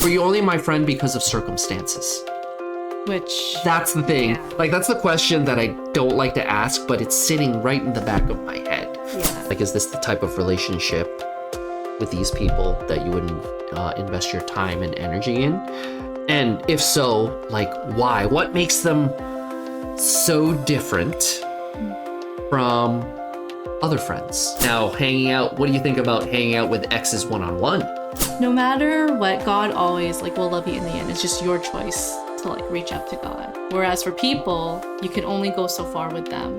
Were you only my friend because of circumstances? Which That's the thing. Yeah. Like, that's the question that I don't like to ask, but it's sitting right in the back of my head. yeah. Like, is this the type of relationship with these people that you would invest your time and energy in? And if so, like, why? What makes them so different from other friends? Now, hanging out, what do you think about hanging out with exes one-on-one? No matter what, God always will love you in the end. It's just your choice to reach out to God. Whereas for people, you can only go so far with them.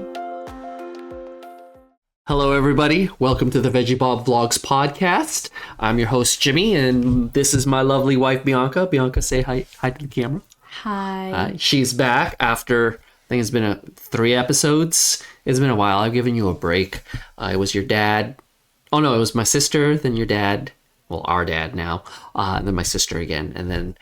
Hello, everybody. Welcome to the Veggie Bob Vlogs podcast. I'm your host, Jimmy, and this is my lovely wife, Bianca. Bianca, say hi to the camera. Hi. She's back after, I think it's been 3 episodes. It's been a while. I've given you a break. It was your dad. Oh, no, it was my sister, then your dad. Well, our dad now. And then my sister again. And then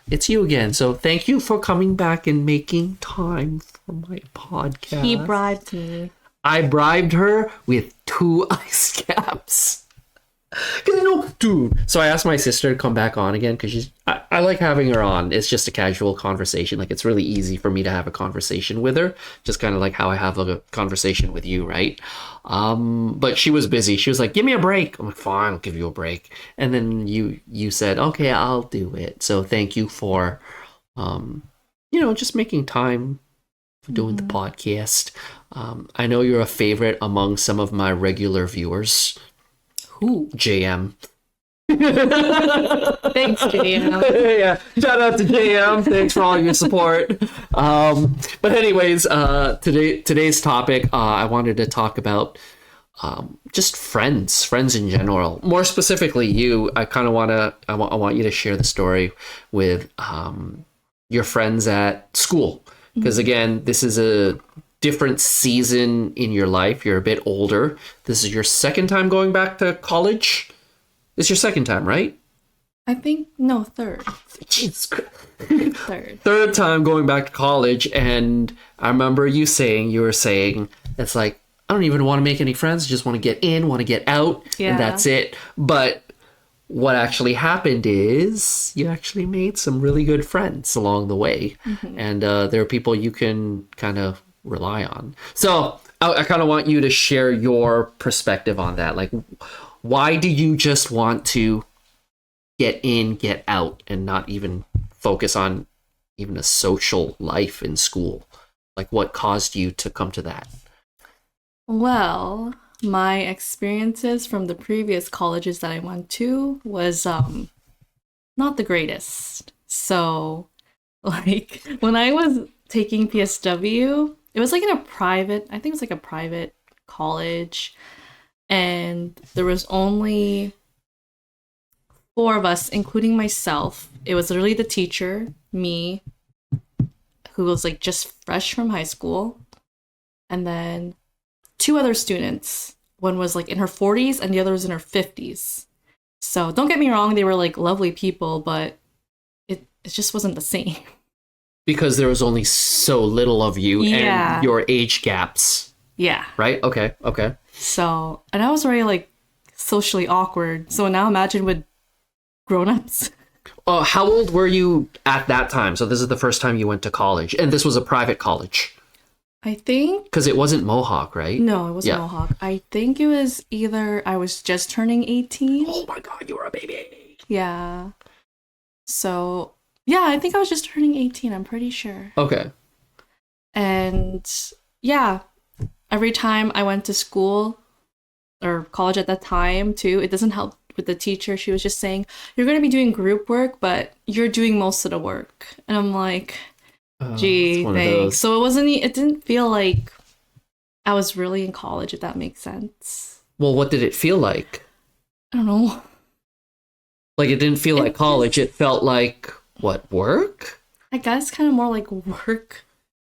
it's you again. So thank you for coming back and making time for my podcast. He bribed me. I bribed her with 2 ice caps. Cause dude. So I asked my sister to come back on again because I like having her on. It's just a casual conversation. Like, it's really easy for me to have a conversation with her, just kind of like how I have a conversation with you, right? But she was busy. She was like, "Give me a break." I'm like, "Fine, I'll give you a break." And then you said, "Okay, I'll do it." So thank you for, just making time for doing the podcast. I know you're a favorite among some of my regular viewers. Who? JM. Thanks, JM. Yeah, shout out to JM. Thanks for all your support. But anyways, today's topic, I wanted to talk about just friends in general. More specifically, you. I want you to share the story with your friends at school, because again, this is a different season in your life. You're a bit older. This is your second time going back to college. It's your second time, right? I think, no, third. Jesus Christ. Third time going back to college, and I remember you were saying, it's like, I don't even want to make any friends. I just want to get in, want to get out, and that's it. But what actually happened is you actually made some really good friends along the way. Mm-hmm. And there are people you can kind of rely on. So I kind of want you to share your perspective on that. Like, why do you just want to get in, get out, and not even focus on even a social life in school? Like, what caused you to come to that? Well, my experiences from the previous colleges that I went to was not the greatest. So, when I was taking PSW, it was in a private, I think it was a private college, and there was only 4 of us, including myself. It was literally the teacher, me, who was just fresh from high school, and then 2 other students. One was in her 40s and the other was in her 50s. So don't get me wrong, they were lovely people, but it just wasn't the same. Because there was only so little of you and your age gaps. Yeah. Right? Okay. So, and I was very socially awkward. So now imagine with grown-ups. How old were you at that time? So this is the first time you went to college, and this was a private college. I think. Because it wasn't Mohawk, right? No, it wasn't Mohawk. I think it was either I was just turning 18. Oh my God, you were a baby. Yeah. So, yeah, I think I was just turning 18. I'm pretty sure. Okay. And yeah, every time I went to school or college at that time too, it doesn't help with the teacher. She was just saying, "You're going to be doing group work, but you're doing most of the work." And I'm like, gee, thanks. So it didn't feel like I was really in college, if that makes sense. Well, what did it feel like? I don't know. It didn't feel like college. It felt like, what, work? I guess kind of more like work.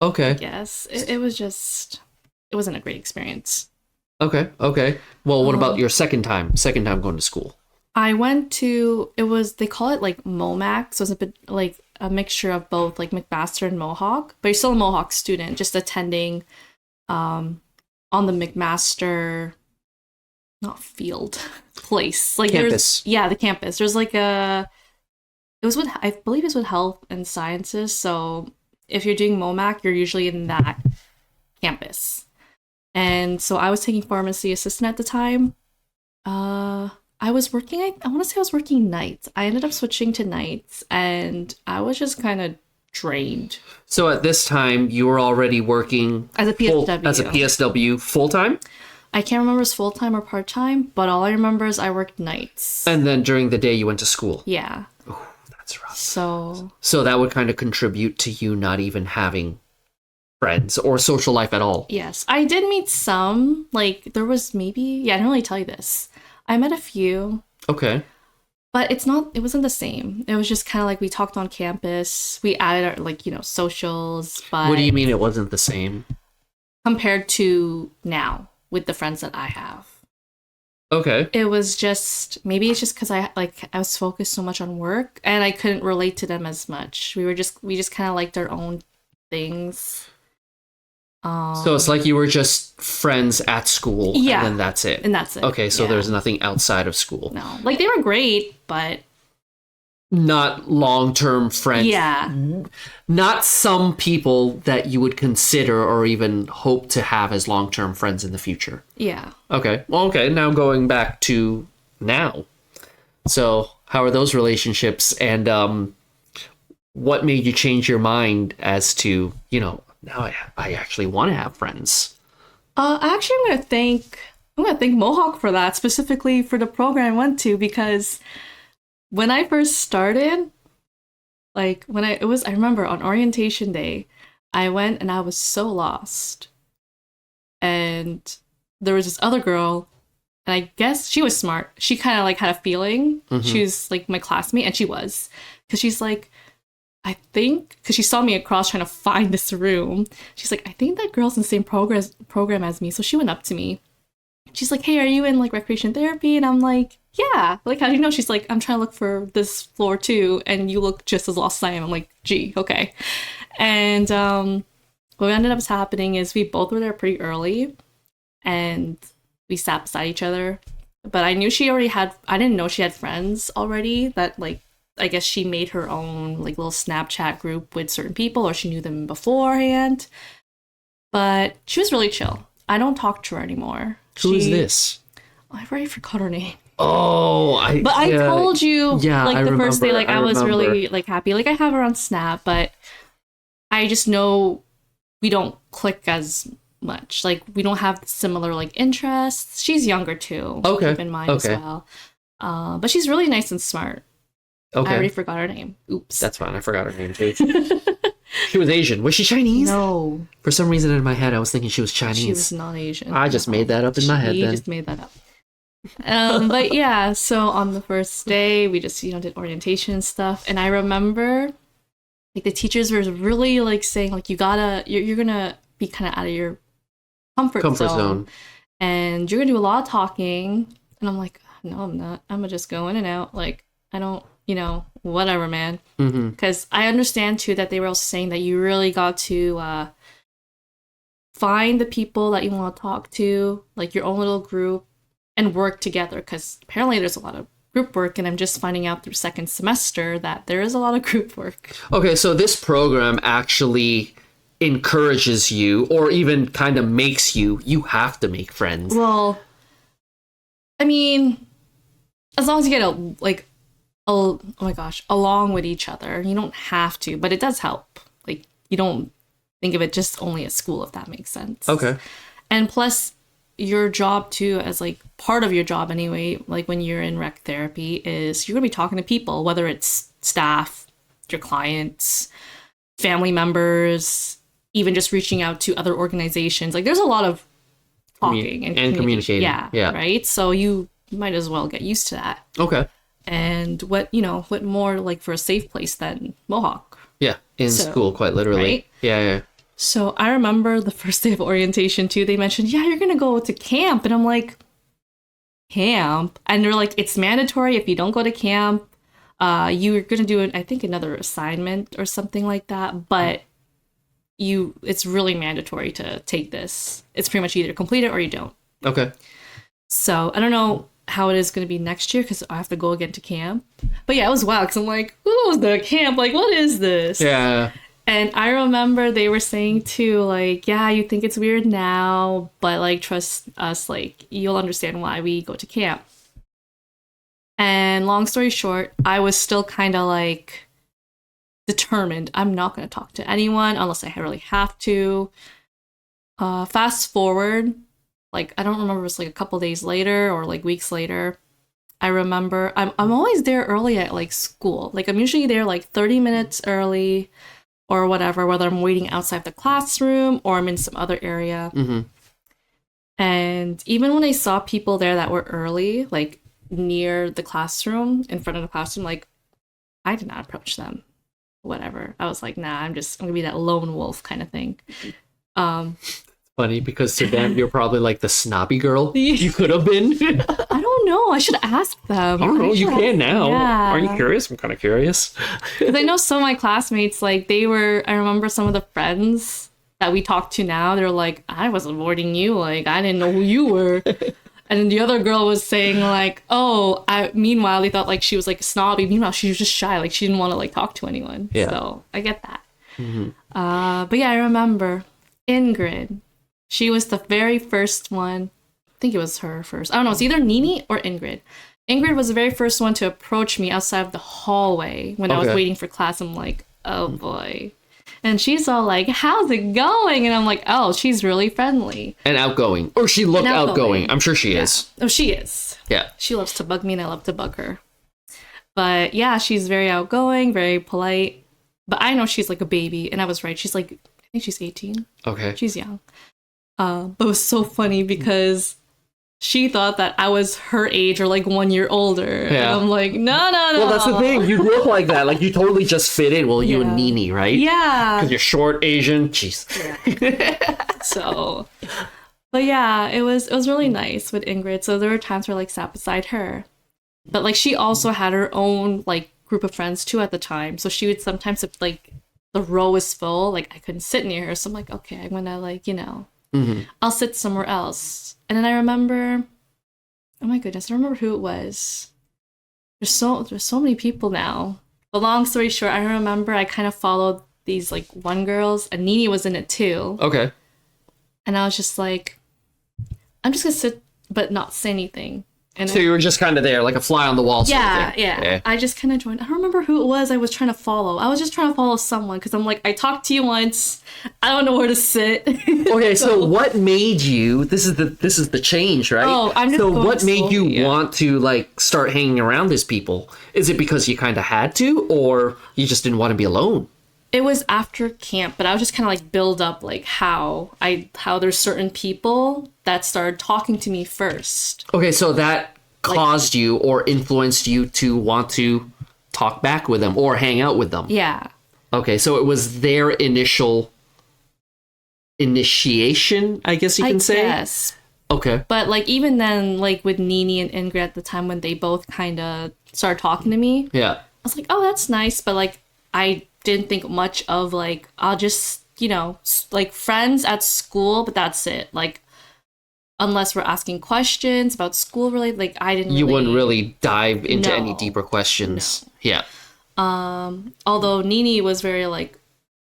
Okay. I guess. It wasn't a great experience. Okay. Well, what about your second time going to school? I went to, they call it MOMAC, so it's a bit a mixture of both McMaster and Mohawk, but you're still a Mohawk student, just attending on the McMaster, not field, place. Campus. The campus. There's a it was with, I believe it's with health and sciences. So if you're doing MOMAC, you're usually in that campus. And so I was taking pharmacy assistant at the time. I was working, I want to say I was working nights. I ended up switching to nights and I was just kind of drained. So at this time, you were already working As a PSW. as a PSW full time? I can't remember if it's full time or part time, but all I remember is I worked nights. And then during the day, you went to school. Yeah. Oh, that's rough. So that would kind of contribute to you not even having friends or social life at all. yes, I did meet some. Like there was maybe, yeah, I didn't really tell you this. I met a few, Okay. but it wasn't the same. It was just kind of like we talked on campus. We added our like, socials, but What do you mean it wasn't the same? compared to now with the friends that I have. Okay. It was just, maybe it's just because I was focused so much on work and I couldn't relate to them as much. We just kind of liked our own things. So it's like you were just friends at school, Yeah. and then that's it. And that's it. Okay, so Yeah. there's nothing outside of school. No. Like they were great, but Not long-term friends. yeah. Not some people that you would consider or even hope to have as long-term friends in the future. Yeah. Okay. Well, okay. Now going back to now. So how are those relationships, and what made you change your mind as to, now I actually want to have friends? Actually, I'm gonna thank Mohawk for that, specifically for the program I went to, because when I first started, like I remember on orientation day, I went and I was so lost. And there was this other girl, and I guess she was smart. She kind of like had a feeling. Mhm. She was like my classmate, and she was, because she's like, I think, because she saw me across trying to find this room. She's like, I think that girl's in the same program as me. So she went up to me. She's like, hey, are you in like recreation therapy? And I'm like, yeah. Like, how do you know? She's like, I'm trying to look for this floor too, and you look just as lost as I am. I'm like, gee, okay. And what ended up happening is we both were there pretty early, and we sat beside each other. But I didn't know she had friends already that like, I guess she made her own like little Snapchat group with certain people, or she knew them beforehand. But she was really chill. I don't talk to her anymore. Who is this? I've already forgot her name. Oh, I told you yeah, like I the first day, remember, like I was really like happy. Like I have her on Snap, but I just know we don't click as much. Like we don't have similar like interests. She's younger too. Okay. Keep in mind as well. But she's really nice and smart. Okay. I already forgot her name. Oops. That's fine. I forgot her name too. She was Asian. Was she Chinese? No. For some reason in my head, I was thinking she was Chinese. She was not Asian. I just made that up in my head You then. just made that up. But yeah, so on the first day, we just, did orientation and stuff. And I remember, like, the teachers were really, like, saying, like, you're gonna be kind of out of your comfort zone. And you're gonna do a lot of talking. And I'm like, no, I'm not. I'm gonna just go in and out. Like, I don't, whatever, man. Because I understand, too, that they were also saying that you really got to find the people that you want to talk to, like your own little group, and work together. Because apparently there's a lot of group work, and I'm just finding out through second semester that there is a lot of group work. Okay, so this program actually encourages you, or even kind of makes you have to make friends. Well, I mean, as long as you get oh my gosh, along with each other. You don't have to, but it does help. Like, you don't think of it just only at school, if that makes sense. Okay. And plus, your job too, as like part of your job anyway, like when you're in rec therapy, is you're gonna be talking to people, whether it's staff, your clients, family members, even just reaching out to other organizations. Like, there's a lot of talking and communicating. Yeah. Right. So you might as well get used to that. Okay. And what more like for a safe place than Mohawk? Yeah, in school, quite literally. Right? Yeah. So I remember the first day of orientation too, they mentioned, yeah, you're gonna go to camp. And I'm like, camp? And they're like, it's mandatory. If you don't go to camp, you're gonna do I think another assignment or something like that. But it's really mandatory to take this. It's pretty much either complete it or you don't. Okay. So I don't know how it is going to be next year, because I have to go again to camp. But yeah, it was wild, because I'm like, ooh, oh, the camp, like, what is this? Yeah. And I remember they were saying too, like, yeah, you think it's weird now, but like, trust us, like, you'll understand why we go to camp. And long story short, I was still kind of like determined. I'm not going to talk to anyone unless I really have to. Fast forward, like, I don't remember if it was like a couple days later or like weeks later. I remember I'm always there early at like school. Like, I'm usually there like 30 minutes early or whatever, whether I'm waiting outside the classroom or I'm in some other area. Mm-hmm. And even when I saw people there that were early, like near the classroom, in front of the classroom, like, I did not approach them. Whatever. I was like, nah, I'm gonna be that lone wolf kind of thing. Funny, because to them, you're probably like the snobby girl you could have been. I don't know. I should ask them. I don't know. You can now. Yeah. Aren't you curious? I'm kind of curious. Because I know some of my classmates, like, they were, I remember some of the friends that we talk to now, they're like, I was avoiding you. Like, I didn't know who you were. And then the other girl was saying, like, oh, meanwhile, they thought, like, she was, like, snobby. Meanwhile, she was just shy. Like, she didn't want to, like, talk to anyone. Yeah. So I get that. Mm-hmm. But yeah, I remember Ingrid. She was the very first one. I think it was her first. I don't know. It's either Nini or Ingrid. Ingrid was the very first one to approach me outside of the hallway when I was waiting for class. I'm like, oh boy. And she's all like, how's it going? And I'm like, oh, she's really friendly. And outgoing. Or she looked outgoing. I'm sure she is. Oh, she is. Yeah. She loves to bug me and I love to bug her. But yeah, she's very outgoing, very polite. But I know she's like a baby. And I was right. She's like, I think she's 18. Okay. She's young. But it was so funny because she thought that I was her age or like 1 year older. Yeah. And I'm like, no. Well, that's the thing. You look like that. Like, you totally just fit in. Well, you and Nini, right? Yeah. Because you're short, Asian. Jeez. Yeah. So, but yeah, it was really nice with Ingrid. So there were times where I, like, sat beside her. But like, she also had her own like group of friends too at the time. So she would sometimes, if like the row was full, like I couldn't sit near her. So I'm like, okay, I'm gonna, like, you know, I'll sit somewhere else. And then I remember, oh my goodness, I don't remember who it was. There's so many people now. But long story short, I remember I kind of followed these like one girls, and Nini was in it too. Okay. And I was just like, I'm just gonna sit but not say anything. And so you were just kind of there, like a fly on the wall. Yeah. I just kind of joined. I don't remember who it was I was trying to follow. I was just trying to follow someone because I'm like, I talked to you once. I don't know where to sit. Okay, so what made you? This is the change, right? Oh, I'm just. So what made you want to like start hanging around these people? Is it because you kind of had to, or you just didn't want to be alone? It was after camp, but I was just kind of like build up like how there's certain people that started talking to me first. Okay, so that caused you or influenced you to want to talk back with them or hang out with them. Yeah. Okay, so it was their initiation, I guess you can say. Yes. Okay. But like even then, like with Nini and Ingrid at the time when they both kind of started talking to me. Yeah. I was like, oh, that's nice, but like I didn't think much of like I'll just, you know, like friends at school, but that's it. Like unless we're asking questions about school related, like I didn't you wouldn't really dive into any deeper questions. No. Yeah. Although Nini was very like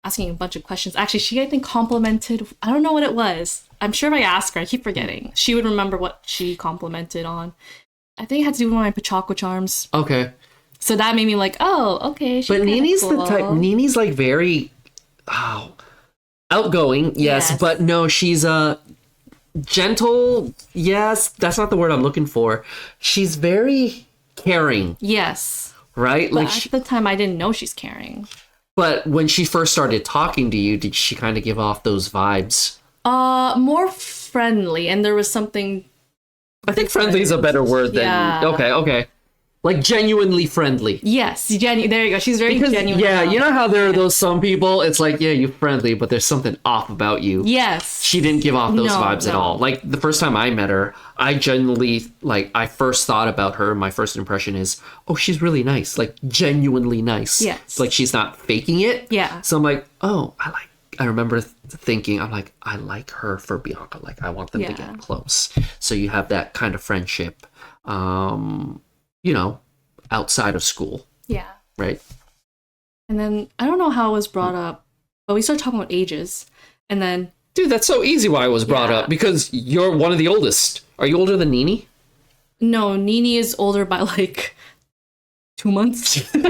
asking a bunch of questions. Actually, she I think complimented, I don't know what it was. I'm sure if I ask her, I keep forgetting. She would remember what she complimented on. I think it had to do with my Pachaco charms. Okay. So that made me like, oh, okay. But Nini's cool. The type. Nini's like very, outgoing. Yes, but no, she's gentle. Yes, that's not the word I'm looking for. She's very caring. Yes. Right. But like at the time, I didn't know she's caring. But when she first started talking to you, did she kind of give off those vibes? More friendly, and there was something. I think friendly is a better word than okay. Like genuinely friendly. Yes, there you go. She's very genuine. Yeah, you know how there are those some people, it's like, yeah, you're friendly, but there's something off about you. Yes. She didn't give off those vibes at all. Like the first time I met her, I genuinely, like, I first thought about her, my first impression is, oh, she's really nice. Like genuinely nice. Yes. It's like she's not faking it. Yeah. So I'm like, oh, I remember thinking, I'm like, I like her for Bianca. Like, I want them to get close. So you have that kind of friendship, you know, outside of school. Yeah. Right? And then I don't know how it was brought up, but we started talking about ages. And then Dude, that's so easy why it was brought up. Because you're one of the oldest. Are you older than Nini? no, Nini is older by like 2 months. But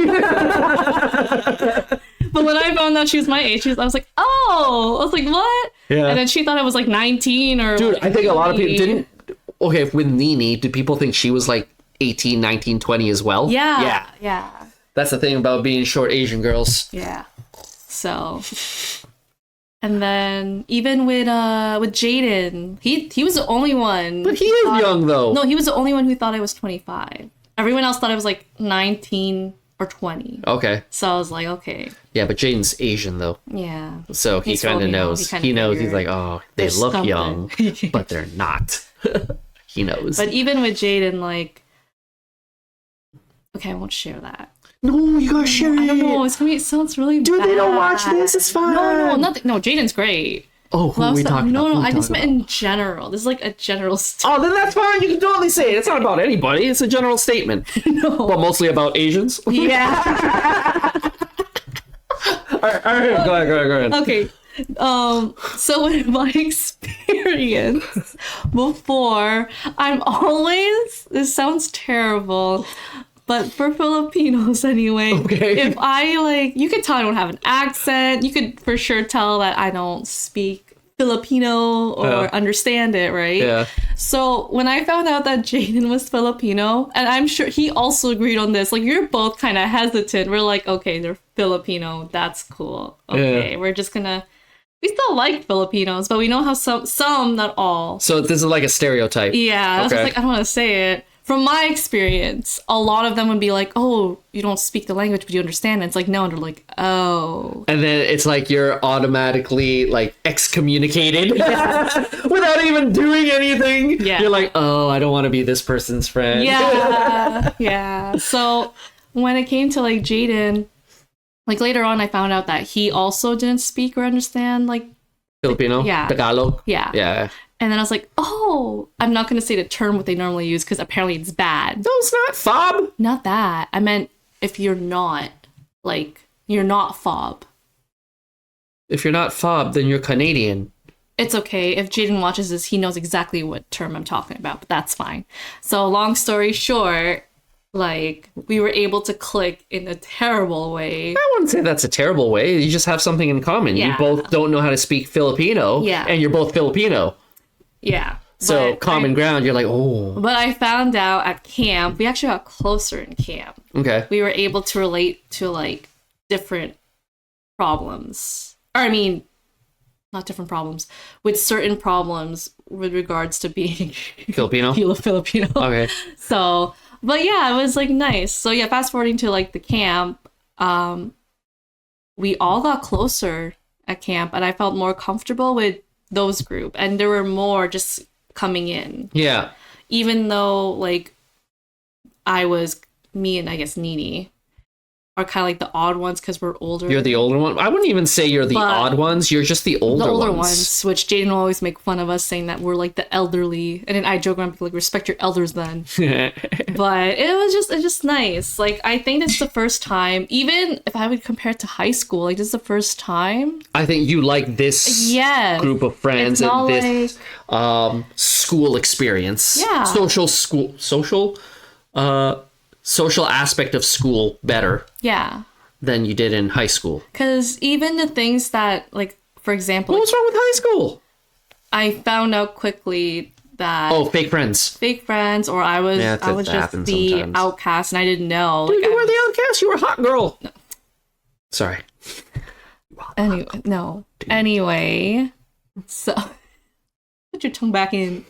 when I found out she was my age, I was like, oh, I was like, what? Yeah. And then she thought I was like 19 or Dude, like I think a lot of people 20. didn't. Okay, with Nini, did people think she was like 18, 19, 20 as well? Yeah. That's the thing about being short Asian girls. Yeah. So, and then even with Jaden, he was the only one. But he is young, though. No, he was the only one who thought I was 25. Everyone else thought I was like 19 or 20. Okay. So I was like, okay, Yeah, but Jaden's Asian, though. yeah. So he He's kind of Filipino. knows. He kinda He knows. He's figured like, oh, they there's look something. young, but they're not. He knows. But even with Jaden, like, okay, I won't share that. no, you gotta share I don't know. It's gonna be. It sounds really Dude, bad. they don't watch this. It's fine. No, nothing. No, Jaden's great. Oh, who are we talking no, about? no. Who I just talking meant about? in general. This is like a general. Oh, then that's fine. You can totally say it. It's not about anybody. It's a general statement. No. But mostly about Asians. Yeah. all right, go ahead. Okay. So with my experience before, I'm always, this sounds terrible, but for Filipinos anyway, Okay. if I like, you could tell I don't have an accent. You could for sure tell that I don't speak Filipino or understand it, right? Yeah. So when I found out that Jaden was Filipino, and I'm sure he also agreed on this, like you're both kind of hesitant. We're like, okay, they're Filipino. That's cool. Okay, we're just gonna. We still like Filipinos, but we know how some, not all. So this is like a stereotype. Yeah, I was Okay. just like, I don't want to say it. From my experience, a lot of them would be like, oh, you don't speak the language, but you understand it. It's like, no, and they're like, oh. And then it's like you're automatically like excommunicated without even doing anything. Yeah. You're like, oh, I don't want to be this person's friend. Yeah, yeah. So when it came to like Jaden, like later on, I found out that he also didn't speak or understand like, Filipino? Yeah. Tagalog? yeah. Yeah. And then I was like, oh, I'm not going to say the term what they normally use because apparently it's bad. No, it's not fob. Not that. I meant if you're not, like, you're not fob. If you're not fob, then you're Canadian. It's okay. If Jaden watches this, he knows exactly what term I'm talking about, but that's fine. So long story short, like, we were able to click in a terrible way. I wouldn't say that's a terrible way. You just have something in common. You Yeah. both don't know how to speak Filipino. Yeah. And you're both Filipino. Yeah. So But common ground, you're like, oh. But I found out at camp, we actually got closer in camp. Okay. We were able to relate to like different problems. Or I mean, not different problems, with certain problems with regards to being Filipino? Filipino. Okay. So, but yeah, it was like nice. So yeah, fast forwarding to like the camp, we all got closer at camp and I felt more comfortable with those group and there were more just coming in. Yeah. Even though like me and I guess Nini are kind of like the odd ones because we're older. You're the older one. I wouldn't even say you're the But odd ones. You're just the older, the older ones. ones, which Jaden will always make fun of us saying that we're like the elderly, and then I joke around like respect your elders then. But it's just nice. Like I think this is the first time, even if I would compare it to high school, like this is the first time. I think you like this Yes. group of friends It's not and this school experience. Yeah. Social aspect of school better Yeah, than you did in high school. because even the things that like, for example, What's wrong with high school? I found out quickly that Oh, fake friends. fake friends, or I was Yeah, I was that just happens the sometimes. outcast and I didn't know. Dude, Like, you were the outcast. You were a hot girl. No. Sorry. Anyway, no. Anyway, so put your tongue back in.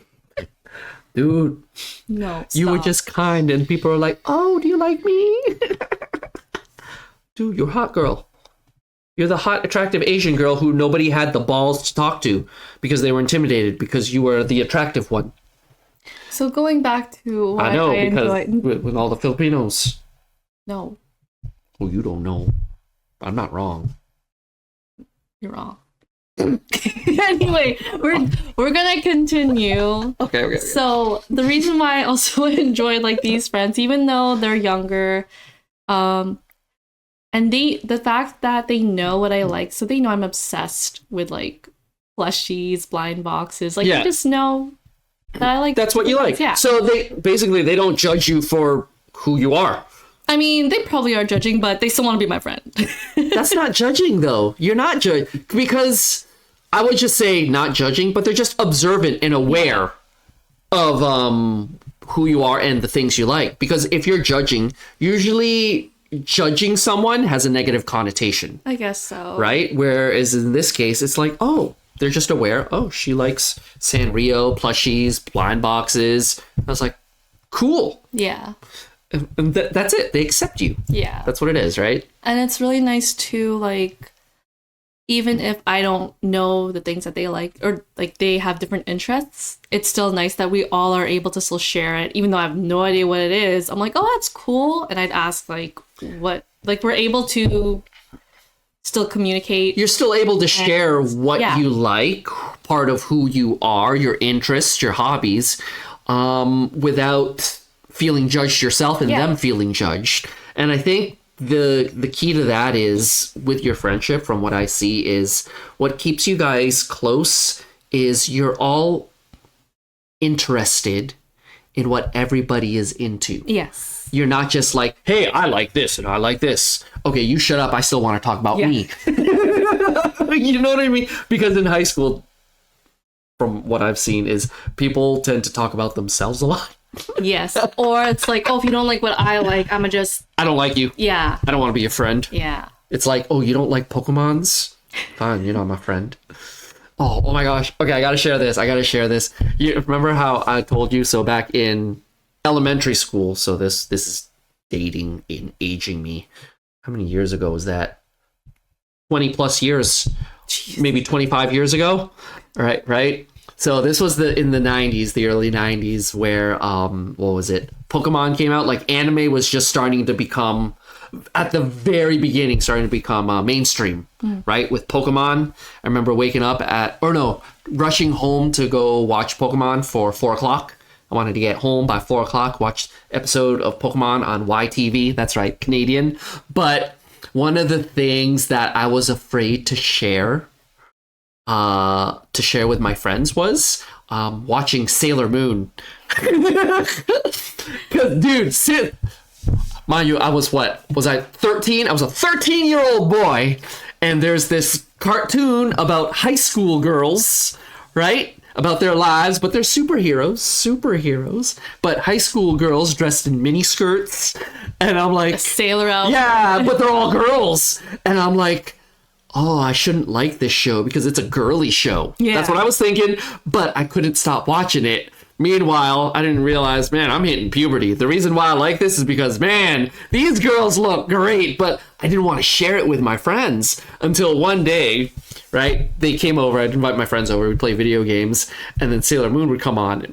Dude, No, you were stop. just kind and people are like, oh, do you like me? Dude, you're a hot girl. You're the hot, attractive Asian girl who nobody had the balls to talk to because they were intimidated because you were the attractive one. So going back to what I know, because enjoyed. with all the Filipinos. No, Well, you don't know. I'm not wrong. you're wrong. Anyway, we're gonna continue. Okay. So the reason why I also enjoyed like these friends, even though they're younger, And the fact that they know what I like, so they know I'm obsessed with like plushies, blind boxes. Like they just know that I like. That's what you like. Yeah. So they don't judge you for who you are. I mean, they probably are judging, but they still want to be my friend. That's not judging, though. You're not judging, because I would just say not judging, but they're just observant and aware of who you are and the things you like. Because if you're judging, usually judging someone has a negative connotation. I guess so. Right? Whereas in this case, it's like, oh, they're just aware. Oh, she likes Sanrio, plushies, blind boxes. I was like, cool. Yeah. And that's it. They accept you. Yeah. That's what it is, right? And it's really nice to, like, even if I don't know the things that they like, or like they have different interests, it's still nice that we all are able to still share it, even though I have no idea what it is. I'm like, oh, that's cool. And I'd ask, like, what, like, we're able to still communicate. You're still able to share what you like, part of who you are, your interests, your hobbies, without feeling judged yourself and them feeling judged. And I think the key to that is, with your friendship, from what I see, is what keeps you guys close is you're all interested in what everybody is into. Yes. You're not just like, hey, I like this and I like this. Okay, you shut up. I still want to talk about me. You know what I mean? Because in high school, from what I've seen, is people tend to talk about themselves a lot. Yes. Or it's like, oh, if you don't like what I like, I'm just... I don't like you. Yeah. I don't want to be your friend. Yeah. It's like, oh, you don't like Pokemons? Fine, you're not my friend. Oh my gosh. Okay, I gotta share this. You remember how I told you, so back in elementary school, so this is dating and aging me. How many years ago was that? 20 plus years. Jeez. Maybe 25 years ago. Right? So this was in the 90s, the early 90s, where what was it? Pokemon came out. Like, anime was just starting to become, at the very beginning, starting to become mainstream, right? With Pokemon. I remember waking up rushing home to go watch Pokemon for 4 o'clock. I wanted to get home by 4 o'clock, watch episode of Pokemon on YTV. That's right, Canadian. But one of the things that I was afraid to share with my friends was watching Sailor Moon. Because, dude, mind you, I was 13? I was a 13-year-old boy, and there's this cartoon about high school girls, right? About their lives, but they're superheroes, but high school girls dressed in mini skirts, and I'm like, a sailor outfit. Yeah, but they're all girls, and I'm like, oh, I shouldn't like this show because it's a girly show. Yeah. That's what I was thinking, but I couldn't stop watching it. Meanwhile, I didn't realize, man, I'm hitting puberty. The reason why I like this is because, man, these girls look great, but I didn't want to share it with my friends until one day, right? They came over, I'd invite my friends over, we'd play video games, and then Sailor Moon would come on,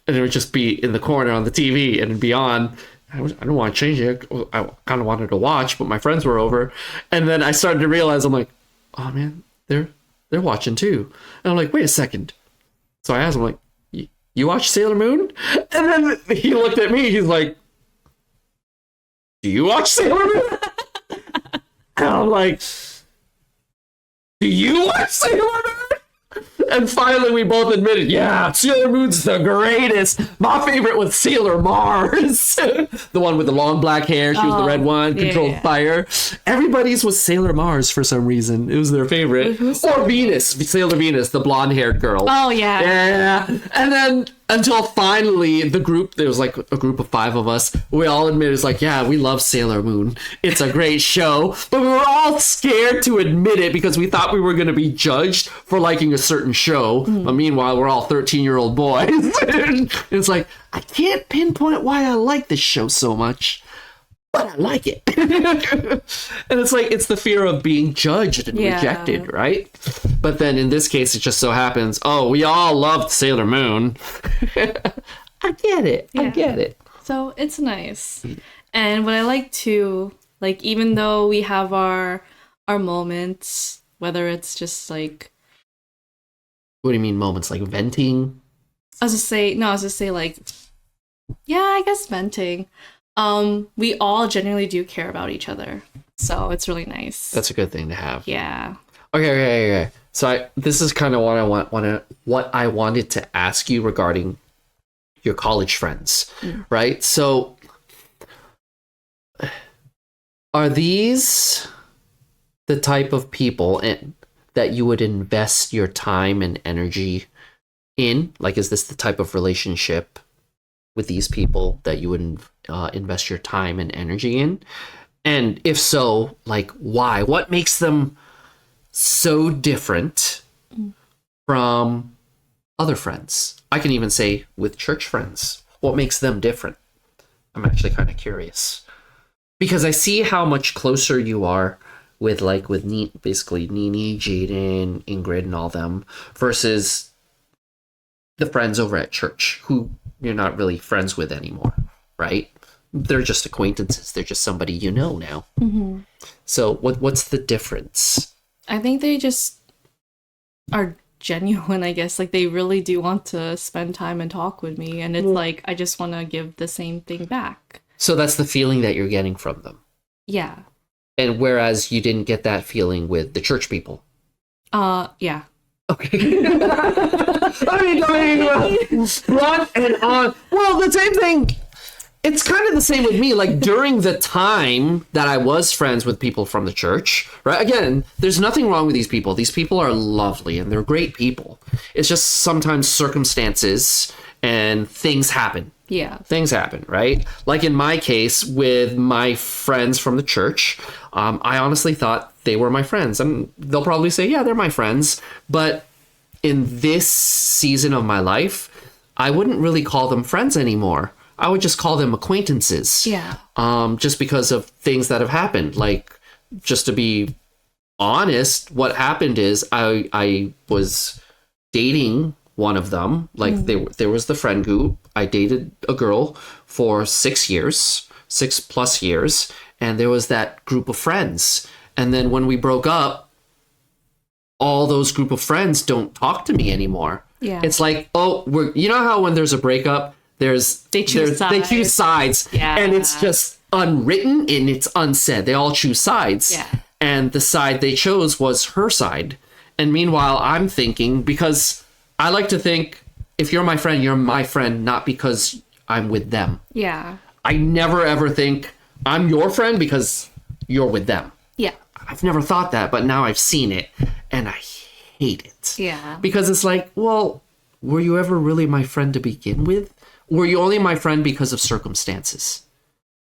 and it would just be in the corner on the TV, and it'd be on. I don't want to change it. I kind of wanted to watch, but my friends were over, and then I started to realize, I'm like, oh man, they're watching too. And I'm like, wait a second. So I asked him, like, you watch Sailor Moon? And then he looked at me, he's like, do you watch Sailor Moon? And I'm like, do you watch Sailor Moon? And finally we both admitted, yeah, Sailor Moon's the greatest. My favorite was Sailor Mars. The one with the long black hair. She was the red one, controlled fire. Everybody's was Sailor Mars for some reason. It was their favorite. Or Venus, Sailor Venus, the blonde-haired girl. Oh, yeah. Yeah. And then until finally the group, there was like a group of 5 of us, we all admitted, it's like, yeah, we love Sailor Moon. It's a great show. But we were all scared to admit it because we thought we were going to be judged for liking a certain show. But meanwhile, we're all 13-year-old boys. It's like, I can't pinpoint why I like this show so much, but I like it. And it's like, it's the fear of being judged and rejected, right? But then in this case, it just so happens, oh, we all loved Sailor Moon. I get it. Yeah. I get it. So it's nice. And what I like to, like, even though we have our moments, whether it's just like... What do you mean moments? Like venting? I was just say, like, yeah, I guess venting. We all genuinely do care about each other, so it's really nice. That's a good thing to have. Yeah. Okay. So this is kind of what I wanted to ask you regarding your college friends, right? So are these the type of people that you would invest your time and energy in? Like, is this the type of relationship with these people that you would invest your time and energy in? And if so, like, why? What makes them so different from other friends? I can even say with church friends. What makes them different? I'm actually kind of curious. Because I see how much closer you are with basically Nini, Jaden, Ingrid, and all them versus the friends over at church who you're not really friends with anymore, right? They're just acquaintances. They're just somebody you know now. Mm-hmm. So what's the difference? I think they just are genuine, I guess. Like, they really do want to spend time and talk with me. And it's like, I just want to give the same thing back. So that's the feeling that you're getting from them. Yeah. And whereas you didn't get that feeling with the church people. Yeah. Okay. I mean, on and on. Well, the same thing. It's kind of the same with me. Like, during the time that I was friends with people from the church, right? Again, there's nothing wrong with these people. These people are lovely and they're great people. It's just sometimes circumstances and things happen. Yeah. Things happen, right? Like in my case with my friends from the church, I honestly thought they were my friends. And they'll probably say, yeah, they're my friends. But in this season of my life, I wouldn't really call them friends anymore. I would just call them acquaintances. Yeah. Just because of things that have happened. Like, just to be honest, what happened is I was dating one of them. Like, there was the friend group. I dated a girl for 6 years, 6+ years. And there was that group of friends. And then when we broke up, all those group of friends don't talk to me anymore. Yeah. It's like, you know how when there's a breakup, they choose sides. Yeah. And it's just unwritten and it's unsaid. They all choose sides. Yeah. And the side they chose was her side. And meanwhile, I'm thinking, because I like to think, if you're my friend, you're my friend, not because I'm with them. Yeah. I never ever think I'm your friend because you're with them. Yeah. I've never thought that, but now I've seen it and I hate it. Yeah. Because it's like, well, were you ever really my friend to begin with? Were you only my friend because of circumstances?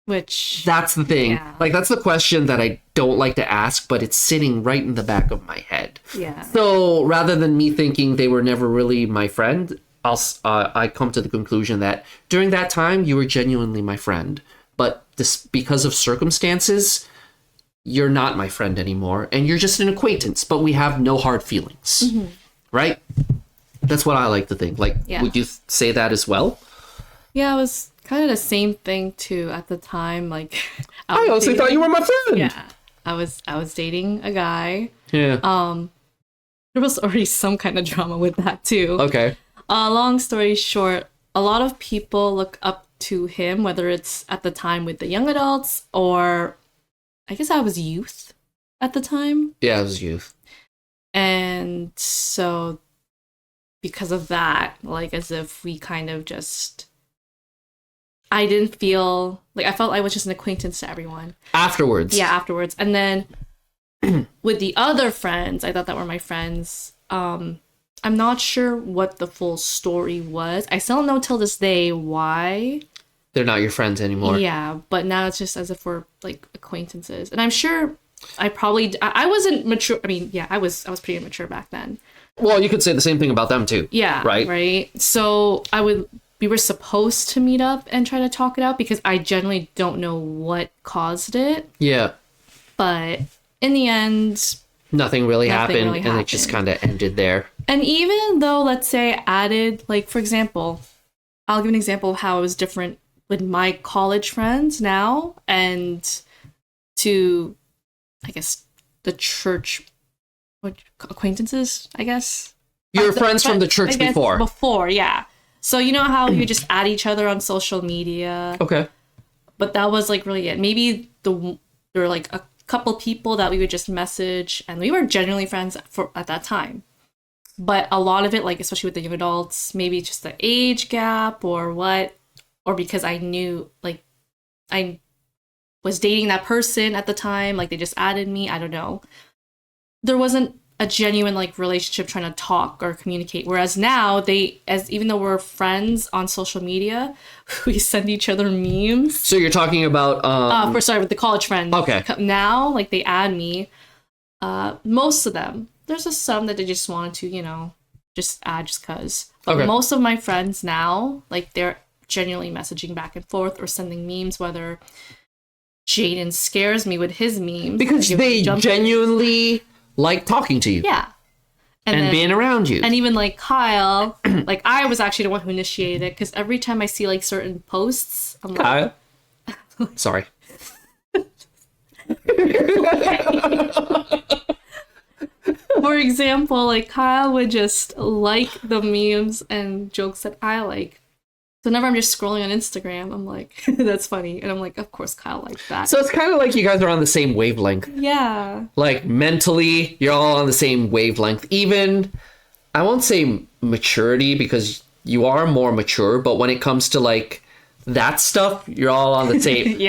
That's the thing. Yeah. Like, that's the question that I don't like to ask, but it's sitting right in the back of my head. Yeah. So rather than me thinking they were never really my friend, I come to the conclusion that during that time, you were genuinely my friend. But because of circumstances, you're not my friend anymore. And you're just an acquaintance, but we have no hard feelings. Mm-hmm. Right? That's what I like to think. Like, would you say that as well? Yeah, it was kind of the same thing too at the time. Like, I honestly thought you were my friend. Yeah, I was dating a guy. Yeah. There was already some kind of drama with that too. Okay. Long story short, a lot of people look up to him, whether it's at the time with the young adults or, I guess I was youth at the time. Yeah, I was youth. And so, because of that, like, as if we kind of just, I didn't feel like, I felt I was just an acquaintance to everyone. Afterwards. Yeah, afterwards. And then with the other friends, I thought that were my friends. I'm not sure what the full story was. I still don't know till this day why. They're not your friends anymore. Yeah, but now it's just as if we're like acquaintances. And I'm sure I wasn't mature. I mean, yeah, I was pretty immature back then. Well, you could say the same thing about them too. Yeah. Right. So we were supposed to meet up and try to talk it out because I generally don't know what caused it. Yeah. But in the end, nothing really happened and it just kind of ended there. And even though, let's say, I added, like, for example, I'll give an example of how it was different with my college friends now and to, I guess, the church acquaintances, I guess. Your friends from the church before. Before, yeah. So you know how you just add each other on social media? Okay. But that was like really it. Maybe there were like a couple people that we would just message, and we were genuinely friends at that time. But a lot of it, like especially with the young adults, maybe just the age gap or what, or because I knew like I was dating that person at the time, like they just added me. I don't know. There wasn't a genuine like relationship trying to talk or communicate. Whereas now even though we're friends on social media, we send each other memes. So you're talking about with the college friends. Okay. Now, like they add me. Most of them. There's just some that they just wanted to, just add just cause. But most of my friends now, like they're genuinely messaging back and forth or sending memes, whether Jaden scares me with his memes. Because they genuinely like talking to you. Yeah. And then, being around you. And even like Kyle, like I was actually the one who initiated it because every time I see like certain posts, I'm like... Kyle? Sorry. For example, like Kyle would just like the memes and jokes that I like. So whenever I'm just scrolling on Instagram, I'm like, that's funny. And I'm like, of course Kyle likes that. So it's kind of like you guys are on the same wavelength. Yeah. Like mentally, you're all on the same wavelength. Even, I won't say maturity because you are more mature, but when it comes to like that stuff, you're all on the same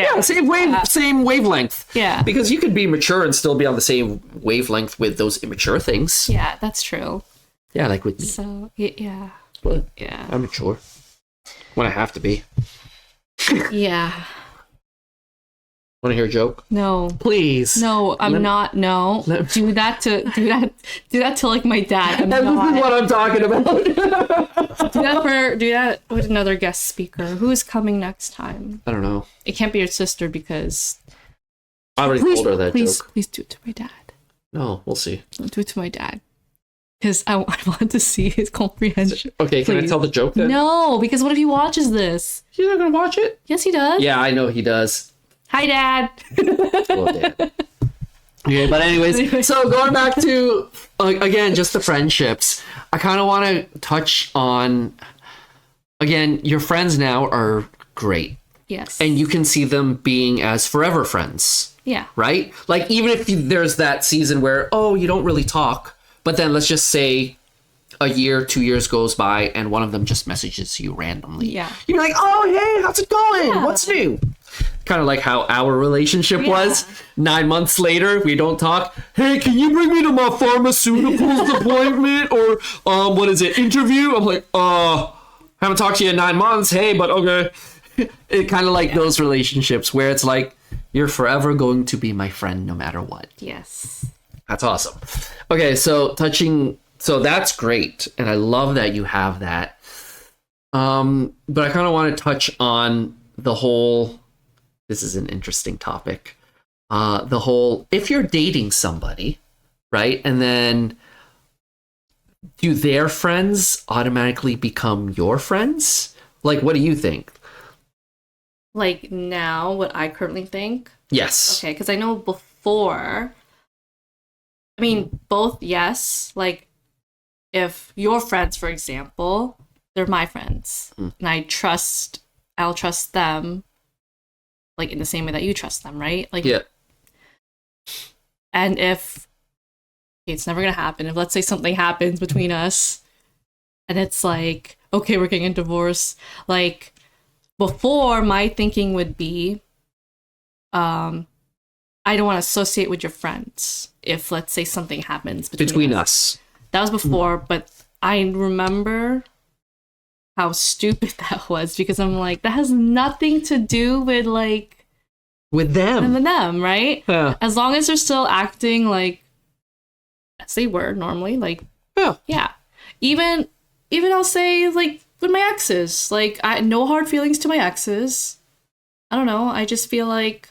same wavelength. Yeah. Because you could be mature and still be on the same wavelength with those immature things. Yeah, that's true. Yeah, like with me. So, yeah. But yeah. I'm mature. When I have to be. Yeah. Want to hear a joke? No. Please. No, I'm not. No. Do that to like my dad. This is what I'm talking about. do that with another guest speaker. Who is coming next time? I don't know. It can't be your sister because I already told her that joke. Please do it to my dad. No, we'll see. Do it to my dad. Because I want to see his comprehension. Okay, can I tell the joke then? No, because what if he watches this? He's not going to watch it? Yes, he does. Yeah, I know he does. Hi, Dad. Hello, Dad. Okay, but anyways, so going back to, again, just the friendships, I kind of want to touch on, again, your friends now are great. Yes. And you can see them being as forever friends. Yeah. Right? Like, even if there's that season where, you don't really talk, but then let's just say a year, 2 years goes by and one of them just messages you randomly. Yeah. You're like, oh, hey, how's it going? Yeah. What's new? Kind of like how our relationship was. 9 months later, we don't talk. Hey, can you bring me to my pharmaceuticals appointment or, interview? I'm like, haven't talked to you in 9 months. Hey, but okay. It kind of like those relationships where it's like, you're forever going to be my friend no matter what. Yes. That's awesome. Okay, so that's great, and I love that you have that. But I kind of want to touch on the whole. This is an interesting topic. The whole if you're dating somebody, right, and then do their friends automatically become your friends? Like, what do you think? Like now, what I currently think? Yes. Okay, because I know before. I mean, both, yes. Like, if your friends, for example, they're my friends, and I'll trust them, like, in the same way that you trust them, right? Like, yeah. And if it's never gonna happen, if let's say something happens between us, and it's like, okay, we're getting a divorce, like, before my thinking would be, I don't want to associate with your friends if, let's say, something happens between us. That was before, but I remember how stupid that was because I'm like, that has nothing to do with, like... With them. With them, right? Yeah. As long as they're still acting, like, as they were normally, like... Yeah. Even I'll say, like, with my exes. Like, no hard feelings to my exes. I don't know. I just feel like...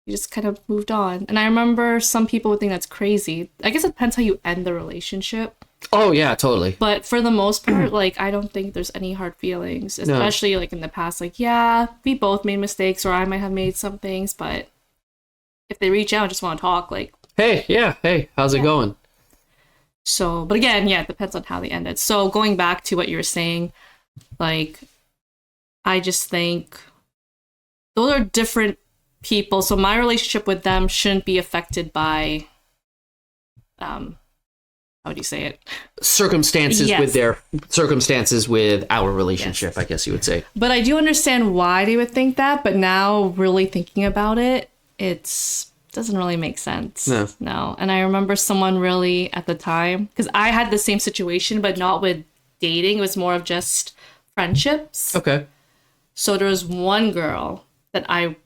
You just kind of moved on. And I remember some people would think that's crazy. I guess it depends how you end the relationship. Oh, yeah, totally. But for the most part, like, I don't think there's any hard feelings. Especially, like, in the past. Like, yeah, we both made mistakes or I might have made some things. But if they reach out and just want to talk, like... Hey, how's it going? So, but again, yeah, it depends on how they ended. So going back to what you were saying, like, I just think... those are different people. So my relationship with them shouldn't be affected by, how would you say it? Circumstances Yes. with their circumstances with our relationship, I guess you would say. But I do understand why they would think that. But now, really thinking about it, it's doesn't really make sense. No. And I remember someone really at the time, because I had the same situation, but not with dating. It was more of just friendships. Okay. So there was one girl that I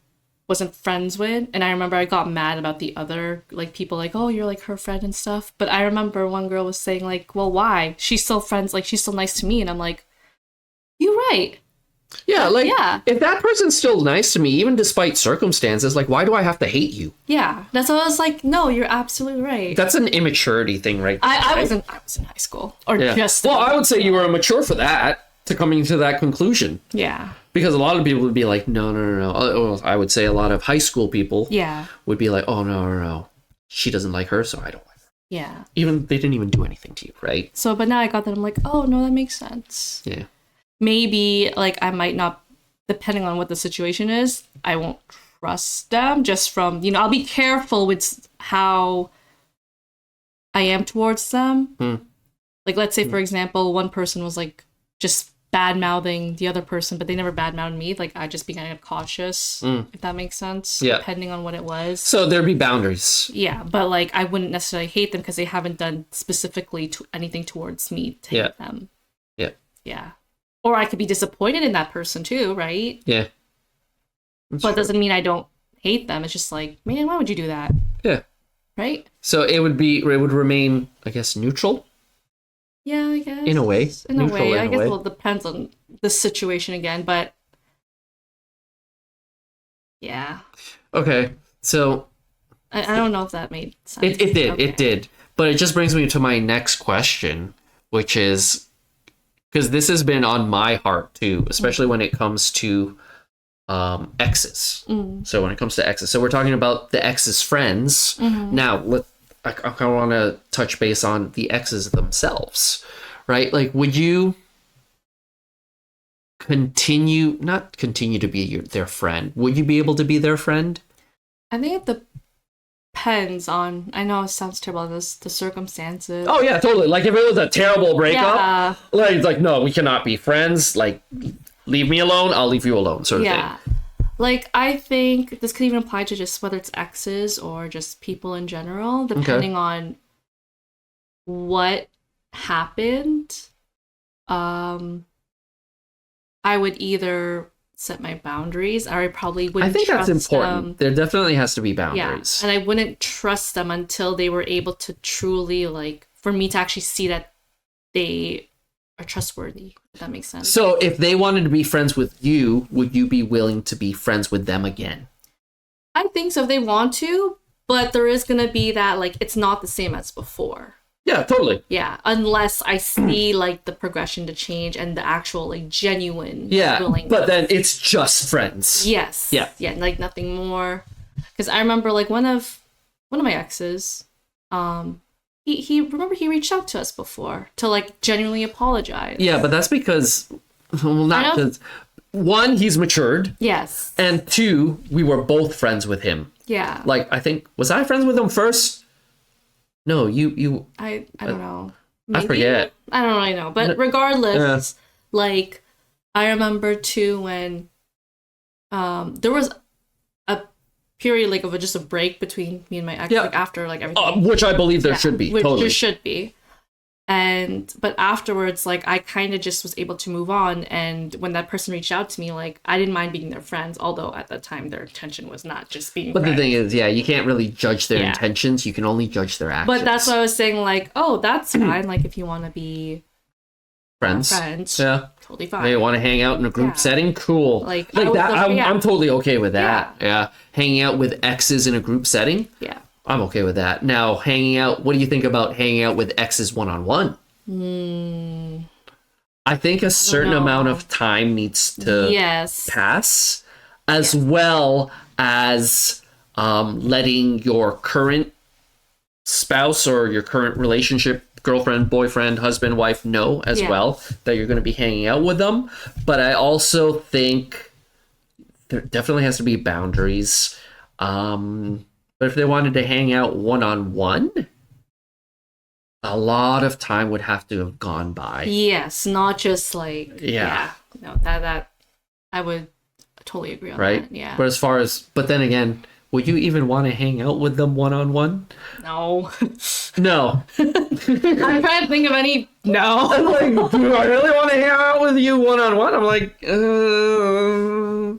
wasn't friends with, and I remember I got mad about the other, like, people like, oh, you're like her friend and stuff. But I remember one girl was saying like, well, why? She's still friends, like she's still nice to me. And I'm like, you're right. Yeah, like, Yeah. if that person's still nice to me, even despite circumstances, like, why do I have to hate you? Yeah, that's what I was like, no, you're absolutely right. That's an immaturity thing, right? I was in high school, or just Well, I would say you were immature for that, to coming to that conclusion. yeah. Because a lot of people would be like, no. Well, I would say a lot of high school people Yeah. would be like, oh, no. She doesn't like her, so I don't like her. Yeah. Even, they didn't even do anything to you, right? So, but now I got that, I'm like, oh, no, that makes sense. Yeah. Maybe, like, I might not, depending on what the situation is, I won't trust them just from, I'll be careful with how I am towards them. Like, let's say, for example, one person was, like, just bad-mouthing the other person, but they never bad-mouthed me. Like, I'd just be kind of cautious, if that makes sense. Yeah. Depending on what it was. So there'd be boundaries. Yeah, but, like, I wouldn't necessarily hate them because they haven't done specifically anything towards me to hate them. Yeah. Yeah. Or I could be disappointed in that person too, right? Yeah. But it doesn't mean I don't hate them. It's just like, man, why would you do that? Yeah. Right? So it would remain, I guess, neutral. Yeah, I guess. In a way. In a Neutral way. in I a guess way. well, it depends on the situation again, but yeah. Okay. So I don't know if that made sense. it did. Okay. It did. But it just brings me to my next question, which is, because this has been on my heart too, especially when it comes to exes. So when it comes to exes, so we're talking about the exes' friends. Now, I kind of want to touch base on the exes themselves, right? Like, would you not continue to be their friend? Would you be able to be their friend? I think it depends on, I know it sounds terrible, the circumstances. Oh yeah, totally. Like if it was a terrible breakup, Yeah. like no, we cannot be friends. Like, leave me alone, I'll leave you alone, sort of Yeah. thing. Like, I think this could even apply to just whether it's exes or just people in general, depending on what happened. I would either set my boundaries, or I probably wouldn't I think that's trust important. them. There definitely has to be Yeah, boundaries. and I wouldn't trust them until they were able to truly, like, for me to actually see that they are trustworthy, if that makes sense. So if they wanted to be friends with you, would you be willing to be friends with them again? I think so if they want to, but there is going to be that, like, it's not the same as before. Yeah, totally. Yeah, unless I see, like, the progression to change and the actual, like, genuine Yeah, willingness. but then it's just friends. Yes. Yeah. Yeah, like, nothing more. Because I remember, like, one of my exes, he reached out to us before to, like, genuinely apologize. Yeah, but that's because, well, not because, one, he's matured, Yes. and two, we were both friends with him. Yeah. Like, I think, was I friends with him first? No, you. I don't know. I forget. I don't really know. But regardless, like, I remember too when there was a period, like, of just a break between me and my ex, like, after, like, everything. Which I believe there should be. Which Totally. there should be. But afterwards, like, I kind of just was able to move on. And when that person reached out to me, like, I didn't mind being their friends, although at that time their intention was not just being But friends. the thing is, yeah, you can't really judge their Yeah. intentions. You can only judge their actions. But that's what I was saying, like, oh, that's fine. Like, if you want to be friends. Yeah, totally fine. They want to hang out in a group Yeah. setting. Cool. Like that. I'm totally okay with that. Yeah. Yeah. Hanging out with exes in a group setting. Yeah. I'm okay with that. Now, hanging out. What do you think about hanging out with exes one-on-one? I think a certain know. amount of time needs to Yes. pass, as well as letting your current spouse or your current relationship, girlfriend, boyfriend, husband, wife, know as Yeah. well that you're going to be hanging out with them. But I also think there definitely has to be boundaries. But if they wanted to hang out one-on-one, a lot of time would have to have gone by. Yes, not just like Yeah. No, that I would totally agree on Right? that. Yeah. But then again, would you even want to hang out with them one-on-one? No. No. I'm trying to think of any. No. I'm like, do I really want to hang out with you one-on-one? I'm like,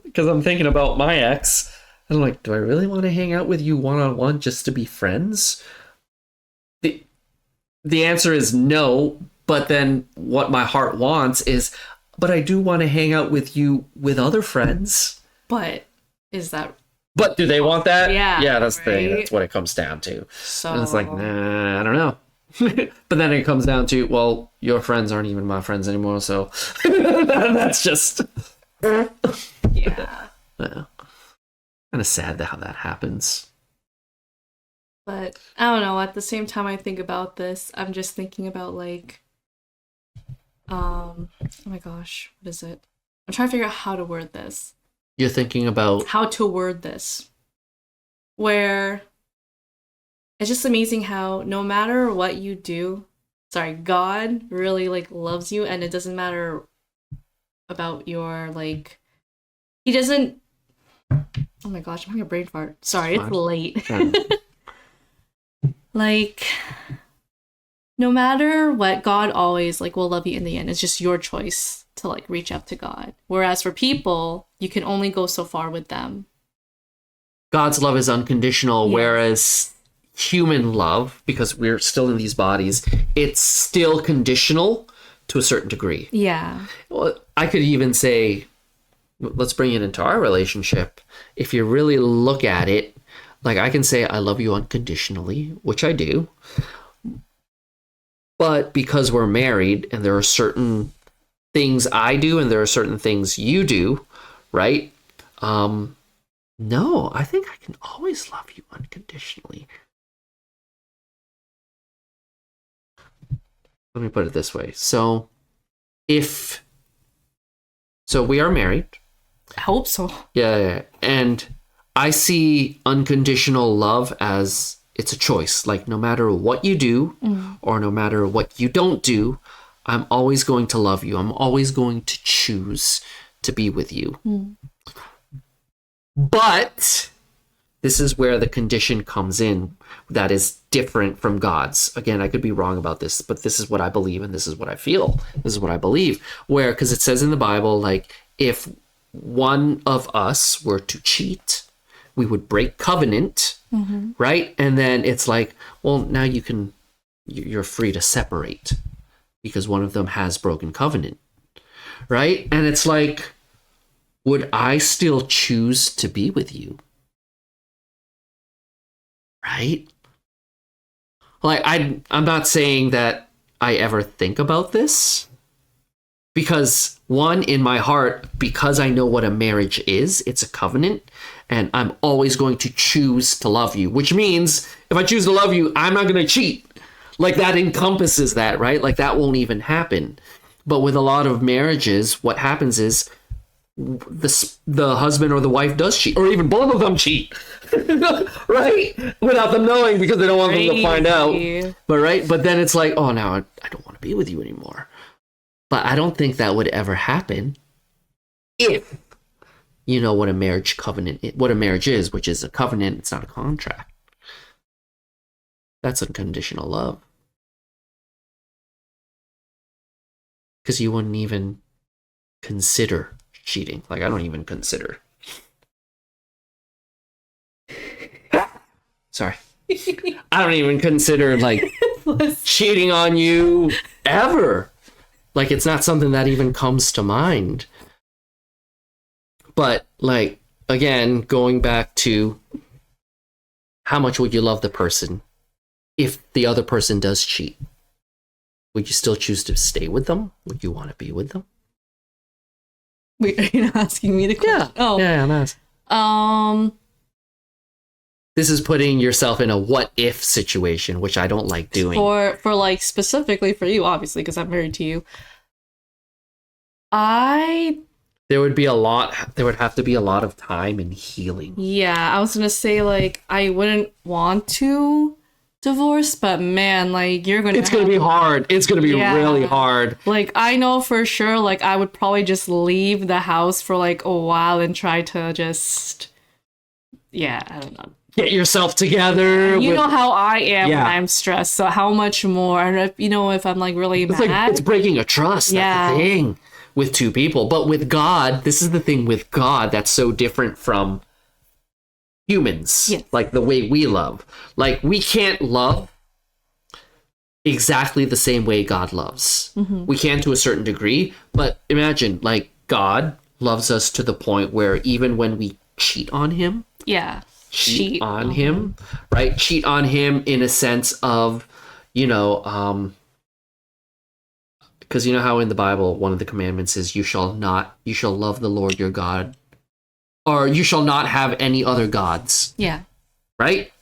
because I'm thinking about my ex. I'm like, do I really want to hang out with you one-on-one just to be friends? The answer is no, but then what my heart wants is, but I do want to hang out with you with other friends. But is that? But do they want that? Yeah, that's the thing. right? That's what it comes down to. So And it's like, nah, I don't know. But then it comes down to, well, your friends aren't even my friends anymore, so that's just yeah. kind of sad how that happens. But I don't know. At the same time, I think about this. I'm just thinking about like, oh my gosh, what is it? I'm trying to figure out how to word this. You're thinking about How to word this, where it's just amazing how no matter what you do, God really like loves you, and it doesn't matter about your like, he doesn't. Oh my gosh, I'm having a brain fart. Sorry, it's late. Like, no matter what, God always like will love you in the end. It's just your choice to like reach out to God. Whereas for people, you can only go so far with them. God's love is unconditional, Yes. whereas human love, because we're still in these bodies, it's still conditional to a certain degree. Yeah. Well, I could even say, let's bring it into our relationship. If you really look at it, like I can say I love you unconditionally, which I do. But because we're married and there are certain things I do and there are certain things you do, right? No, I think I can always love you unconditionally. Let me put it this way. So we are married. I hope so. Yeah. And I see unconditional love as it's a choice. Like no matter what you do or no matter what you don't do, I'm always going to love you. I'm always going to choose to be with you. But this is where the condition comes in that is different from God's. Again, I could be wrong about this, but this is what I believe and this is what I feel. This is what I believe. Where, because it says in the Bible, like if one of us were to cheat, we would break covenant, right? And then it's like, well, now you're free to separate because one of them has broken covenant, right? And it's like, would I still choose to be with you? Right? Like, I'm not saying that I ever think about this, because one, in my heart, because I know what a marriage is, it's a covenant, and I'm always going to choose to love you, which means if I choose to love you, I'm not going to cheat. Like that encompasses that, right? Like that won't even happen. But with a lot of marriages, what happens is the husband or the wife does cheat, or even both of them cheat, right? Without them knowing, because they don't want them to find out. But then it's like, oh, now I don't want to be with you anymore. But I don't think that would ever happen if you know what a marriage is, which is a covenant. It's not a contract. That's unconditional love. Because you wouldn't even consider cheating. Like, I don't even consider. Sorry. I don't even consider, like, cheating on you ever. Like, it's not something that even comes to mind. But, like, again, going back to how much would you love the person if the other person does cheat? Would you still choose to stay with them? Would you want to be with them? Wait, are you not asking me the question? Yeah. Oh. Yeah, I'm asking. This is putting yourself in a what if situation, which I don't like doing. For like specifically for you, obviously, because I'm married to you. I there would have to be a lot of time and healing. Yeah, I was gonna say, like, I wouldn't want to divorce, but man, like, It's gonna be hard. It's gonna be really hard. Like, I know for sure, like, I would probably just leave the house for like a while and try to just, I don't know. Get yourself together. You know how I am when I'm stressed, so how much more? And if I'm like really mad. Like, it's breaking a trust. That's the thing with two people. But with God, this is the thing with God that's so different from humans. Yes. Like the way we love. Like, we can't love exactly the same way God loves. Mm-hmm. We can to a certain degree, but imagine, like, God loves us to the point where even when we cheat on him. Yeah. Cheat on him, right? Cheat on him in a sense of, because you know how in the Bible, one of the commandments is you shall love the Lord your God, or you shall not have any other gods. Yeah. Right?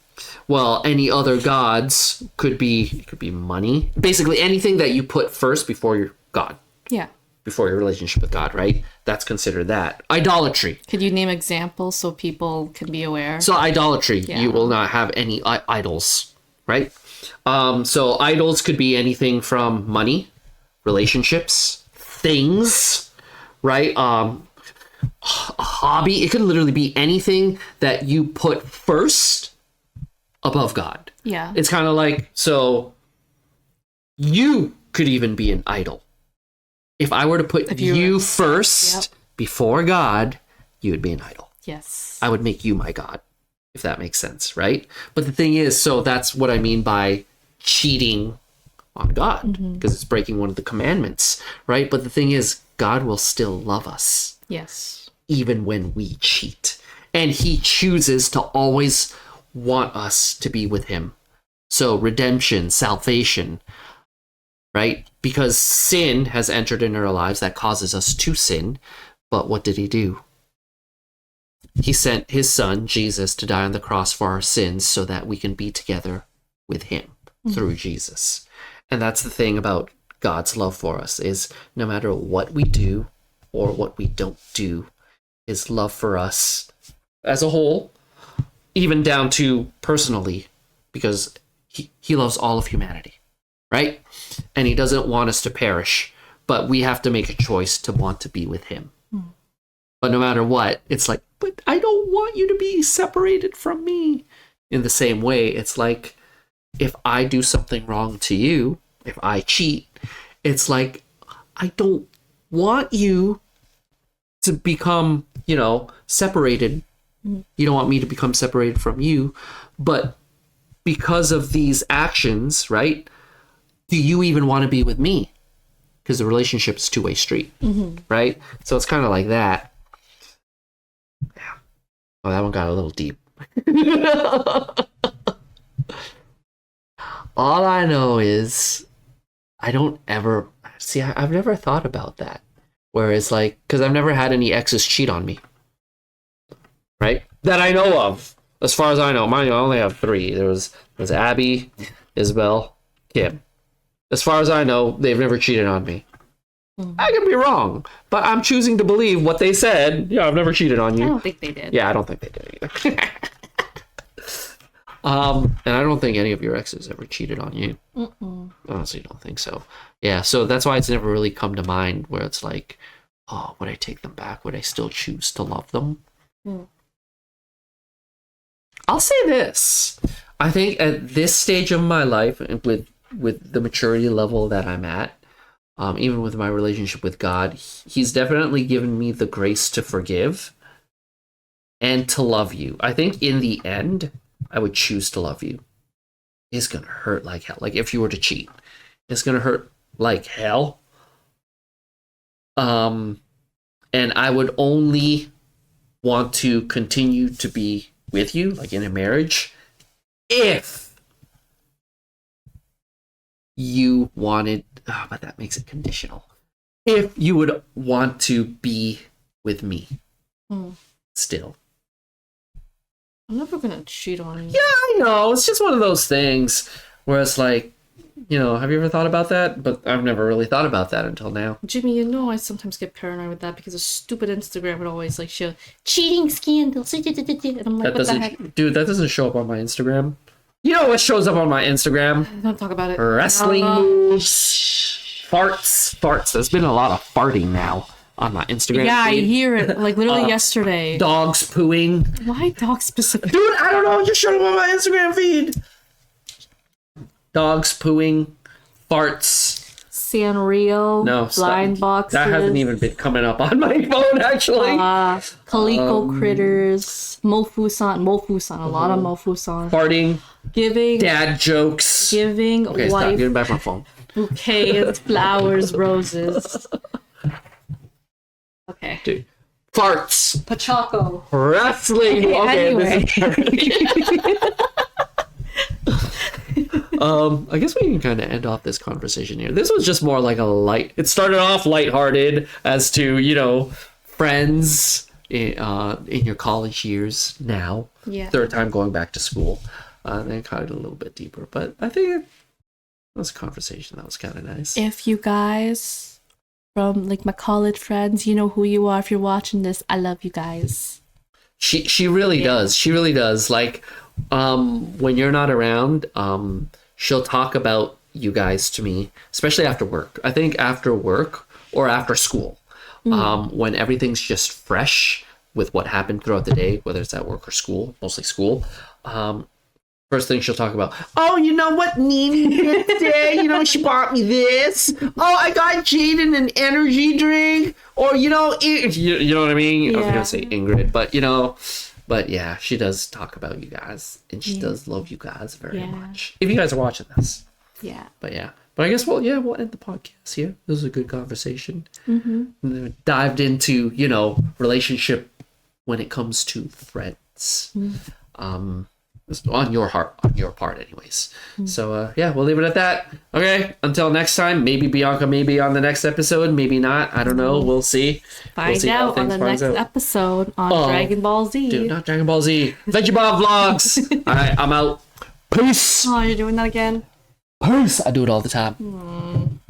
Well, any other gods could be money. Basically anything that you put first before your God. Yeah. Before your relationship with God, right? That's considered that. Idolatry. Could you name examples so people can be aware? So idolatry, you will not have any idols, right? So idols could be anything from money, relationships, things, right? A hobby. It could literally be anything that you put first above God. Yeah. It's kind of like, so you could even be an idol. If I were to put you first before God, you would be an idol. Yes. I would make you my God, if that makes sense, right? But the thing is, so that's what I mean by cheating on God, because it's breaking one of the commandments, right? But the thing is, God will still love us. Yes. Even when we cheat. And he chooses to always want us to be with him. So redemption, salvation, right? Because sin has entered into our lives that causes us to sin. But what did he do? He sent his son, Jesus, to die on the cross for our sins so that we can be together with him through Jesus. And that's the thing about God's love for us, is no matter what we do or what we don't do, his love for us as a whole, even down to personally, because he loves all of humanity. Right? And he doesn't want us to perish, but we have to make a choice to want to be with him. But no matter what, it's like, but I don't want you to be separated from me. In the same way, it's like, if I do something wrong to you, if I cheat, it's like, I don't want you to become, separated. You don't want me to become separated from you. But because of these actions, right? Do you even want to be with me? Because the relationship is a two-way street, right? So it's kind of like that. Yeah. Oh, that one got a little deep. All I know is I've never thought about that. Whereas, like, because I've never had any exes cheat on me, right? That I know of. As far as I know, mind you, I only have 3. There was Abby, Isabel, Kim. As far as I know, they've never cheated on me. I could be wrong, but I'm choosing to believe what they said. Yeah, I've never cheated on you. I don't think they did. Yeah, I don't think they did either. And I don't think any of your exes ever cheated on you. Honestly, don't think so. Yeah, so that's why it's never really come to mind where it's like, oh, would I take them back? Would I still choose to love them? I'll say this. I think at this stage of my life, with the maturity level that I'm at, even with my relationship with God, he's definitely given me the grace to forgive and to love you. I think in the end, I would choose to love you. It's going to hurt like hell. Like if you were to cheat, it's going to hurt like hell. And I would only want to continue to be with you, like in a marriage, if you wanted, but that makes it conditional. If you would want to be with me still. I'm never gonna cheat on you. Yeah, I know. It's just one of those things where it's like, have you ever thought about that? But I've never really thought about that until now. Jimmy, I sometimes get paranoid with that because of stupid Instagram would always like show cheating scandals. And I'm like, what the heck? Dude, that doesn't show up on my Instagram. You know what shows up on my Instagram? Don't talk about it. Wrestling moves, farts. There's been a lot of farting now on my Instagram. Yeah, feed. I hear it. Like literally yesterday. Dogs pooing. Why dog specific? Dude, I don't know. It just showed up on my Instagram feed. Dogs pooing, farts. Sanrio, No, blind boxes. That hasn't even been coming up on my phone, actually. Calico critters, Mofusan, a lot of Mofusan. Farting, Giving dad jokes. Giving Okay, stop. wife Giving back my phone. bouquets, flowers, roses. Okay. Dude. Farts. Pachaco. Wrestling. Okay, anyway. I guess we can kind of end off this conversation here. This was just more like a light. It started off lighthearted as to, friends in your college years now. Yeah. Third time going back to school. Then kind of a little bit deeper. But I think it was a conversation that was kind of nice. If you guys from like my college friends, you know who you are if you're watching this. I love you guys. She really does. She really does. Like, when you're not around, she'll talk about you guys to me, especially after work. I think after work or after school, when everything's just fresh with what happened throughout the day, whether it's at work or school, mostly school. First thing she'll talk about, oh, you know what Nene did today? She bought me this. Oh, I got Jaden an energy drink. Or, you know what I mean? Yeah. I was going to say Ingrid, but yeah, she does talk about you guys. And she does love you guys very much. If you guys are watching this. Yeah. But yeah. But I guess, we'll end the podcast here. This was a good conversation. Mm-hmm. And then we dived into, relationship when it comes to friends. On your part anyways. So we'll leave it at that. Okay, until next time. Maybe Bianca may be on the next episode, maybe not, I don't know, we'll see. Find out on the next episode on Dragon Ball Z. Dude, not Dragon Ball Z, Veggieball Vlogs. All right, I'm out. Peace. Oh, you're doing that again? Peace. I do it all the time.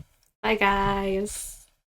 Bye guys.